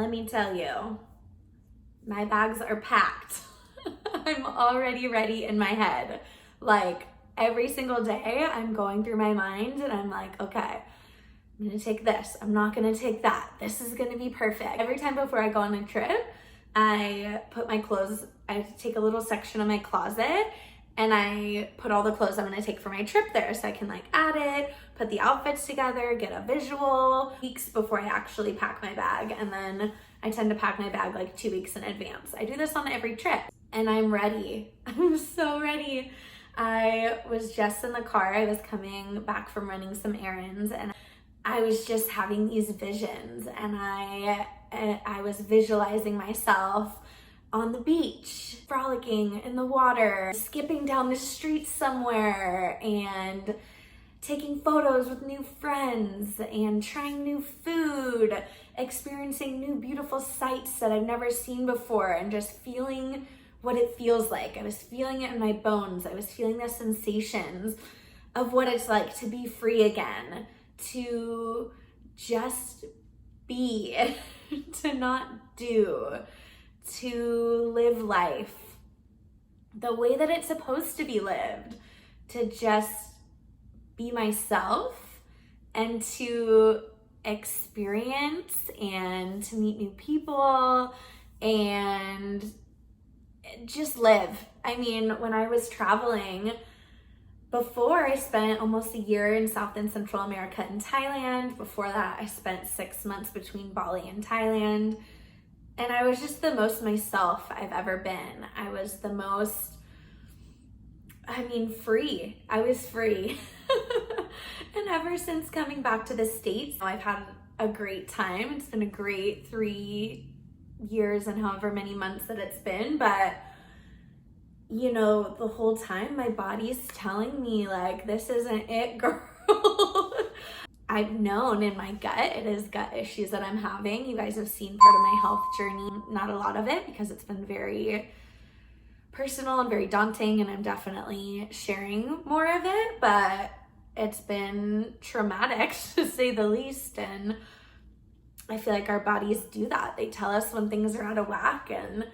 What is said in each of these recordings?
let me tell you, my bags are packed. I'm already ready in my head. Like every single day I'm going through my mind and I'm like, okay, I'm gonna take this, I'm not gonna take that. This is gonna be perfect. Every time before I go on a trip, I put my clothes, I take a little section of my closet and I put all the clothes I'm gonna take for my trip there so I can like add it, put the outfits together, get a visual weeks before I actually pack my bag. And then I tend to pack my bag like 2 weeks in advance. I do this on every trip and I'm ready. I'm so ready. I was just in the car. I was coming back from running some errands and I was just having these visions and I was visualizing myself on the beach, frolicking in the water, skipping down the street somewhere and taking photos with new friends and trying new food, experiencing new beautiful sights that I've never seen before and just feeling what it feels like. I was feeling it in my bones. I was feeling the sensations of what it's like to be free again, to just be, to not do, to live life the way that it's supposed to be lived, to just be myself and to experience and to meet new people and just live. I mean, when I was traveling before, I spent almost a year in South and Central America and Thailand. Before that, I spent 6 months between Bali and Thailand. And I was just the most myself I've ever been. I was the most, free. I was free. And ever since coming back to the States, I've had a great time. It's been a great 3 years and however many months that it's been, but you know, the whole time my body's telling me like, this isn't it, girl. I've known in my gut, it is gut issues that I'm having. You guys have seen part of my health journey, not a lot of it because it's been very personal and very daunting and I'm definitely sharing more of it, but it's been traumatic to say the least. And I feel like our bodies do that. They tell us when things are out of whack, and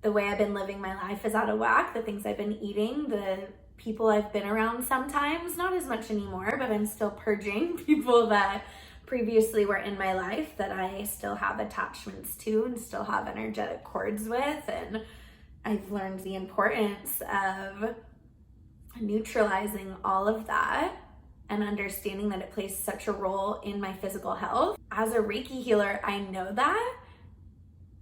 the way I've been living my life is out of whack. The things I've been eating, the people I've been around sometimes, not as much anymore, but I'm still purging people that previously were in my life that I still have attachments to and still have energetic cords with. And I've learned the importance of neutralizing all of that and understanding that it plays such a role in my physical health. As a Reiki healer, I know that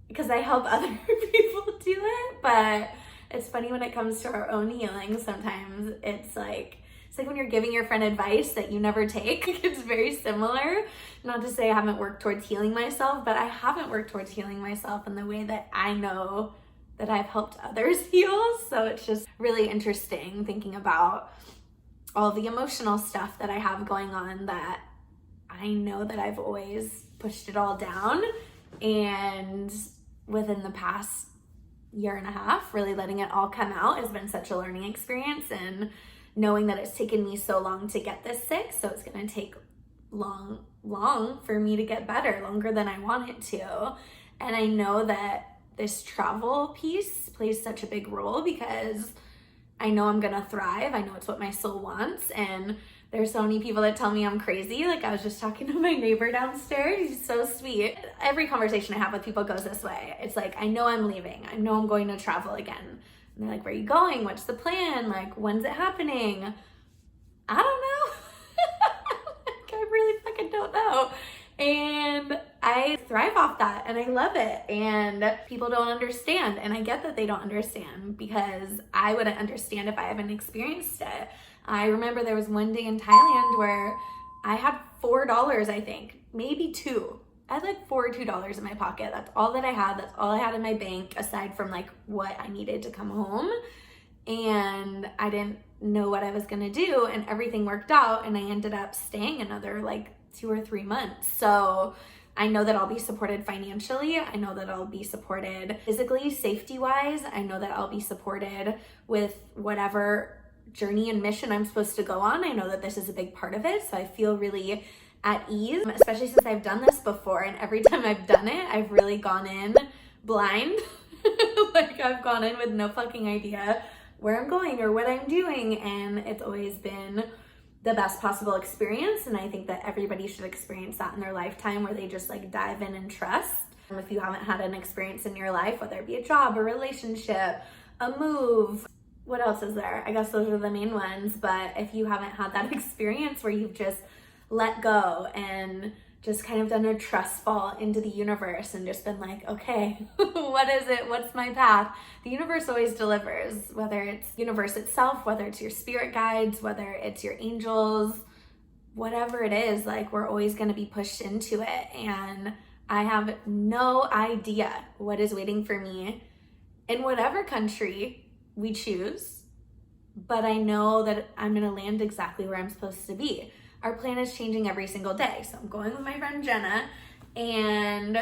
because I help other people do it, but it's funny when it comes to our own healing, sometimes it's like when you're giving your friend advice that you never take. It's very similar. Not to say I haven't worked towards healing myself, but I haven't worked towards healing myself in the way that I know that I've helped others heal. So it's just really interesting thinking about all the emotional stuff that I have going on that I know that I've always pushed it all down. And within the past year and a half, really letting it all come out has been such a learning experience, and knowing that it's taken me so long to get this sick, so it's gonna take long for me to get better, longer than I want it to. And I know that this travel piece plays such a big role because I know I'm gonna thrive. I know it's what my soul wants, and there's so many people that tell me I'm crazy. Like I was just talking to my neighbor downstairs. He's so sweet. Every conversation I have with people goes this way. It's like, I know I'm leaving. I know I'm going to travel again. And they're like, where are you going? What's the plan? Like, when's it happening? I don't know. Like, I really fucking don't know. And I thrive off that and I love it. And people don't understand. And I get that they don't understand because I wouldn't understand if I haven't experienced it. I remember there was one day in Thailand where I had $4, I think, maybe $2. I had like $4 or $2 in my pocket. That's all that I had. That's all I had in my bank aside from like what I needed to come home. And I didn't know what I was gonna do, and everything worked out, and I ended up staying another like 2 or 3 months. So I know that I'll be supported financially. I know that I'll be supported physically, safety-wise. I know that I'll be supported with whatever journey and mission I'm supposed to go on. I know that this is a big part of it. So I feel really at ease, especially since I've done this before, and every time I've done it, I've really gone in blind. Like I've gone in with no fucking idea where I'm going or what I'm doing, and it's always been the best possible experience. And I think that everybody should experience that in their lifetime, where they just like dive in and trust. If you haven't had an experience in your life, whether it be a job, a relationship, a move, what else is there? I guess those are the main ones. But if you haven't had that experience where you've just let go and just kind of done a trust fall into the universe and just been like, okay, what is it? What's my path? The universe always delivers, whether it's the universe itself, whether it's your spirit guides, whether it's your angels, whatever it is, like we're always going to be pushed into it. And I have no idea what is waiting for me in whatever country we choose, but I know that I'm going to land exactly where I'm supposed to be. Our plan is changing every single day. So I'm going with my friend Jenna, and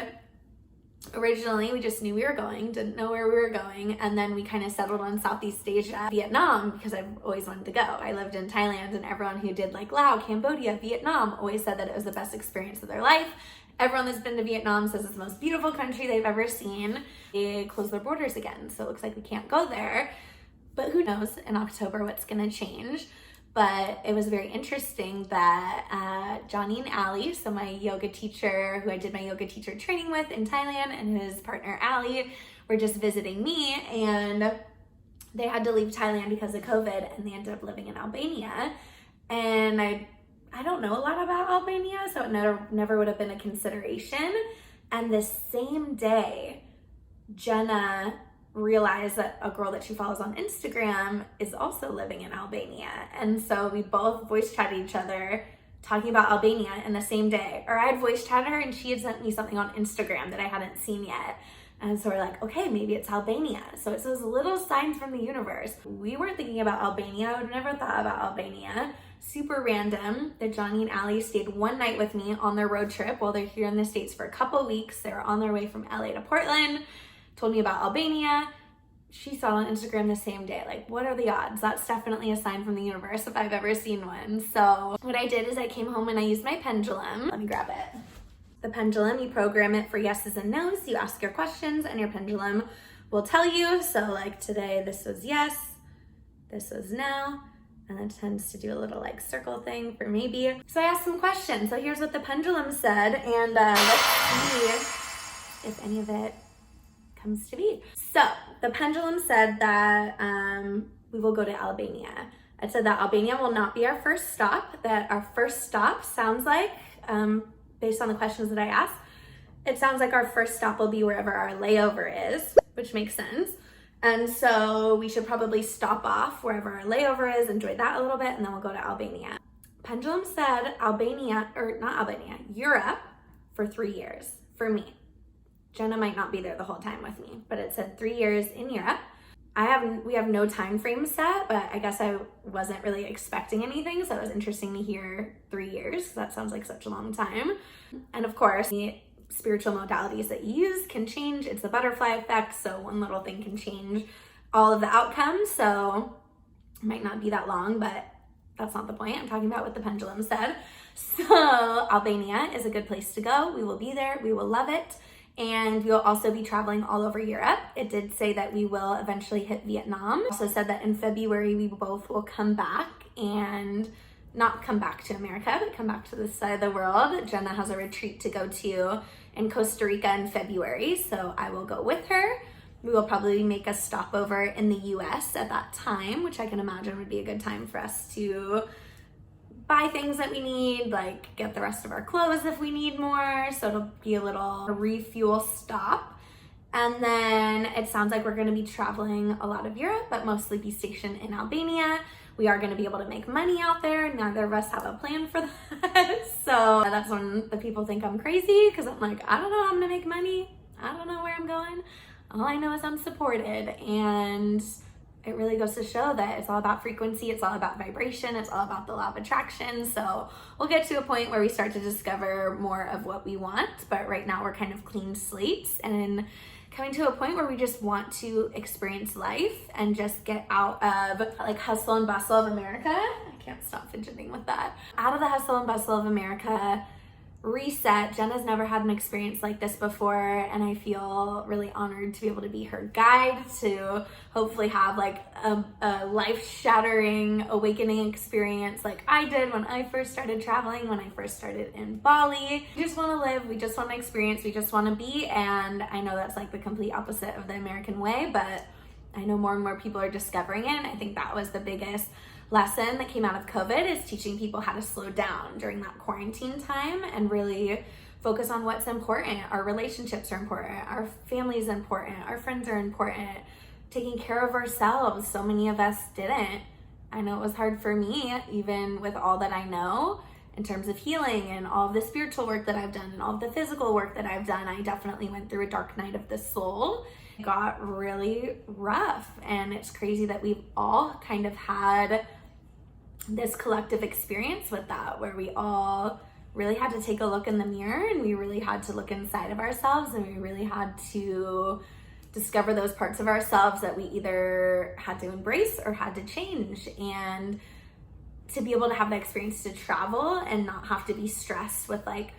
originally we just knew we were going, didn't know where we were going, and then we kind of settled on Southeast Asia, Vietnam, because I've always wanted to go. I lived in Thailand, and everyone who did like Laos, Cambodia, Vietnam always said that it was the best experience of their life. Everyone that's been to Vietnam says it's the most beautiful country they've ever seen. They closed their borders again, so it looks like we can't go there. But who knows in October what's gonna change. But it was very interesting that Johnny and Ali, so my yoga teacher who I did my yoga teacher training with in Thailand, and his partner Ali were just visiting me, and they had to leave Thailand because of COVID, and they ended up living in Albania. And I don't know a lot about Albania, so it never would have been a consideration. And the same day, Jenna realized that a girl that she follows on Instagram is also living in Albania. And so we both voice chatted each other talking about Albania in the same day. Or I had voice chatted her and she had sent me something on Instagram that I hadn't seen yet. And so we're like, okay, maybe it's Albania. So it's those little signs from the universe. We weren't thinking about Albania. I would have never thought about Albania. Super random that Johnny and Ali stayed one night with me on their road trip while they're here in the States for a couple weeks. They were on their way from LA to Portland. Told me about Albania. She saw it on Instagram the same day. Like, what are the odds? That's definitely a sign from the universe if I've ever seen one. So what I did is I came home and I used my pendulum. Let me grab it. The pendulum, you program it for yeses and nos. You ask your questions and your pendulum will tell you. So like today, this was yes, this was no. And it tends to do a little like circle thing for maybe. So I asked some questions. So here's what the pendulum said. And let's see if any of it comes to be. So the pendulum said that we will go to Albania. It said that Albania will not be our first stop, that our first stop sounds like, based on the questions that I asked, it sounds like our first stop will be wherever our layover is, which makes sense. And so we should probably stop off wherever our layover is, enjoy that a little bit, and then we'll go to Albania. Pendulum said Europe for 3 years for me. Jenna might not be there the whole time with me, but it said 3 years in Europe. We have no time frame set, but I guess I wasn't really expecting anything, so it was interesting to hear 3 years. That sounds like such a long time. And of course, the spiritual modalities that you use can change. It's the butterfly effect, so one little thing can change all of the outcomes. So it might not be that long, but that's not the point. I'm talking about what the pendulum said. So Albania is a good place to go. We will be there. We will love it. And we will also be traveling all over Europe. It did say that we will eventually hit Vietnam. It also said that in February, we both will come back and not come back to America, but come back to this side of the world. Jenna has a retreat to go to in Costa Rica in February, so I will go with her. We will probably make a stopover in the US at that time, which I can imagine would be a good time for us to buy things that we need, like get the rest of our clothes if we need more. So it'll be a little refuel stop. And then it sounds like we're gonna be traveling a lot of Europe, but mostly be stationed in Albania. We are gonna be able to make money out there. Neither of us have a plan for that. So that's when the people think I'm crazy, because I'm like, I don't know how I'm gonna make money. I don't know where I'm going. All I know is I'm supported. And it really goes to show that it's all about frequency, it's all about vibration, it's all about the law of attraction. So we'll get to a point where we start to discover more of what we want, but right now we're kind of clean slates and coming to a point where we just want to experience life and just get out of like hustle and bustle of America. I can't stop fidgeting with that. Out of the hustle and bustle of America, reset. Jenna's never had an experience like this before, and I feel really honored to be able to be her guide, to hopefully have like a life-shattering awakening experience like I did when I first started traveling, when I first started in Bali. We just want to live, we just want to experience, we just want to be, and I know that's like the complete opposite of the American way, but I know more and more people are discovering it, and I think that was the biggest lesson that came out of COVID, is teaching people how to slow down during that quarantine time and really focus on what's important. Our relationships are important, our family's important, our friends are important, taking care of ourselves. So many of us didn't. I know it was hard for me, even with all that I know in terms of healing and all of the spiritual work that I've done and all of the physical work that I've done. I definitely went through a dark night of the soul. It got really rough, and it's crazy that we've all kind of had this collective experience with that, where we all really had to take a look in the mirror, and we really had to look inside of ourselves, and we really had to discover those parts of ourselves that we either had to embrace or had to change. And to be able to have the experience to travel and not have to be stressed with like,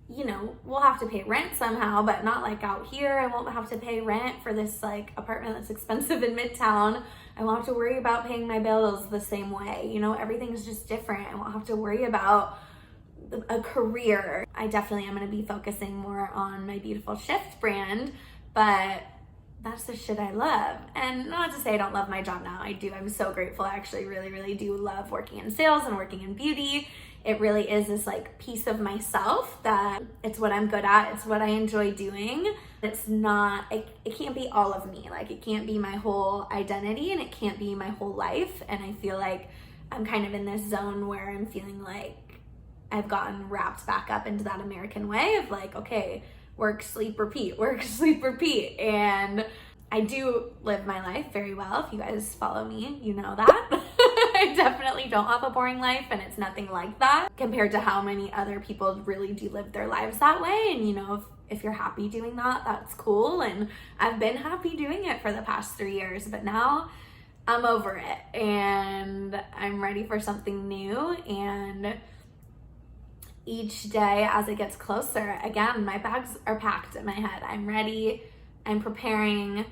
you know, we'll have to pay rent somehow, but not like out here. I won't have to pay rent for this like apartment that's expensive in Midtown. I won't have to worry about paying my bills the same way. You know, everything's just different. I won't have to worry about a career. I definitely am going to be focusing more on my Beautiful Shift brand, but that's the shit I love. And not to say I don't love my job now. I do. I'm so grateful. I actually really, really do love working in sales and working in beauty. It really is this like piece of myself that it's what I'm good at. It's what I enjoy doing. It's not, it can't be all of me. Like it can't be my whole identity, and it can't be my whole life. And I feel like I'm kind of in this zone where I'm feeling like I've gotten wrapped back up into that American way of like, okay, work, sleep, repeat, work, sleep, repeat. And I do live my life very well. If you guys follow me, you know that. I definitely don't have a boring life, and it's nothing like that compared to how many other people really do live their lives that way. And you know, if you're happy doing that, that's cool. And I've been happy doing it for the past 3 years, but now I'm over it and I'm ready for something new. And each day as it gets closer, again, my bags are packed in my head. I'm ready, I'm preparing.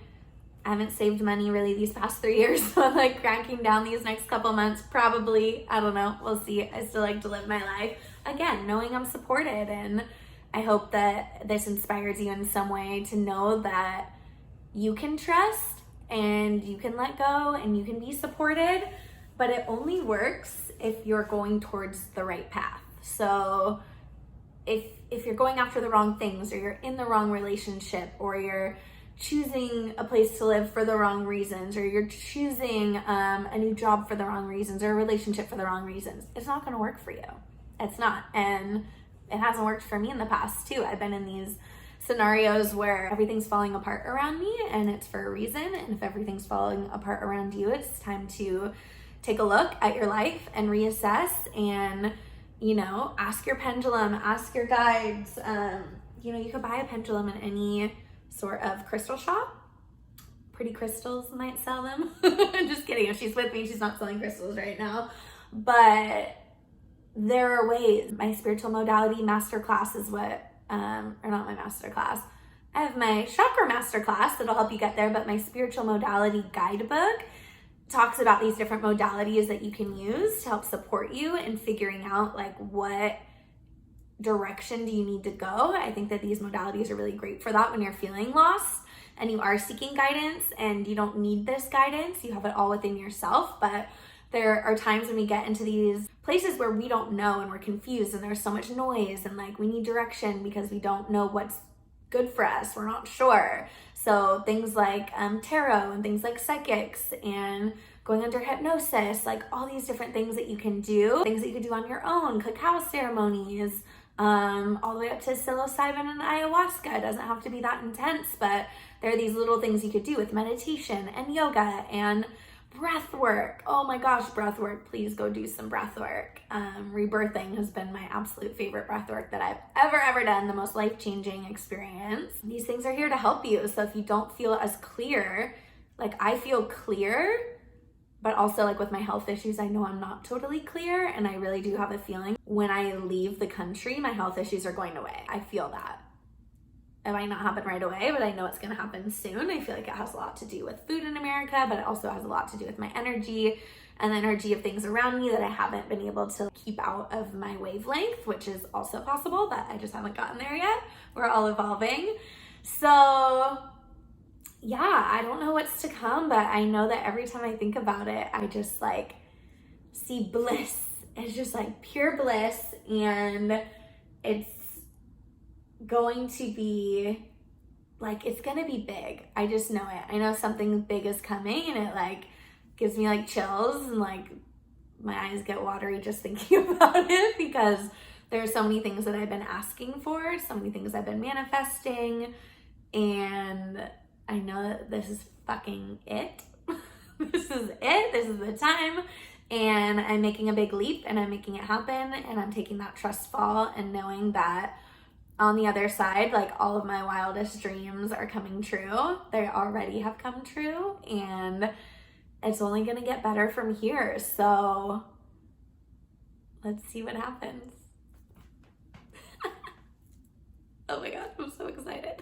I haven't saved money really these past 3 years, so I'm like cranking down these next couple months, probably. I don't know, we'll see. I still like to live my life. Again, knowing I'm supported, and I hope that this inspires you in some way to know that you can trust and you can let go and you can be supported, but it only works if you're going towards the right path. So if you're going after the wrong things, or you're in the wrong relationship, or you're choosing a place to live for the wrong reasons, or you're choosing a new job for the wrong reasons, or a relationship for the wrong reasons, it's not going to work for you. It's not. And it hasn't worked for me in the past too. I've been in these scenarios where everything's falling apart around me, and it's for a reason. And if everything's falling apart around you, it's time to take a look at your life and reassess, and you know, ask your pendulum, ask your guides. You know, you could buy a pendulum in any sort of crystal shop. Pretty Crystals might sell them. Just kidding. If she's with me, she's not selling crystals right now. But there are ways. My spiritual modality masterclass is what, or not my masterclass. I have my chakra masterclass that'll help you get there, but my spiritual modality guidebook talks about these different modalities that you can use to help support you in figuring out like what direction do you need to go. I think that these modalities are really great for that when you're feeling lost and you are seeking guidance, and you don't need this guidance. You have it all within yourself. But there are times when we get into these places where we don't know and we're confused, and there's so much noise, and like we need direction because we don't know what's good for us. We're not sure. So things like tarot and things like psychics and going under hypnosis, like all these different things that you can do, things that you can do on your own, cacao ceremonies, all the way up to psilocybin and ayahuasca. It doesn't have to be that intense, but there are these little things you could do with meditation and yoga and breath work. Oh my gosh, breath work. Please go do some breath work. Rebirthing has been my absolute favorite breath work that I've ever done, the most life-changing experience. These things are here to help you. So if you don't feel as clear, like I feel clear, But also like with my health issues, I know I'm not totally clear, and I really do have a feeling when I leave the country, my health issues are going away. I feel that. It might not happen right away, but I know it's gonna happen soon. I feel like it has a lot to do with food in America, but it also has a lot to do with my energy and the energy of things around me that I haven't been able to keep out of my wavelength, which is also possible, but I just haven't gotten there yet. We're all evolving. So yeah, I don't know what's to come, but I know that every time I think about it, I just like see bliss. It's just like pure bliss, and it's going to be like, it's gonna be big. I just know it. I know something big is coming, and it like gives me like chills, and like my eyes get watery just thinking about it, because there are so many things that I've been asking for, so many things I've been manifesting, and I know that this is fucking it. This is it. This is the time. And I'm making a big leap, and I'm making it happen, and I'm taking that trust fall and knowing that on the other side, like all of my wildest dreams are coming true. They already have come true, and it's only gonna get better from here. So let's see what happens. Oh my God, I'm so excited.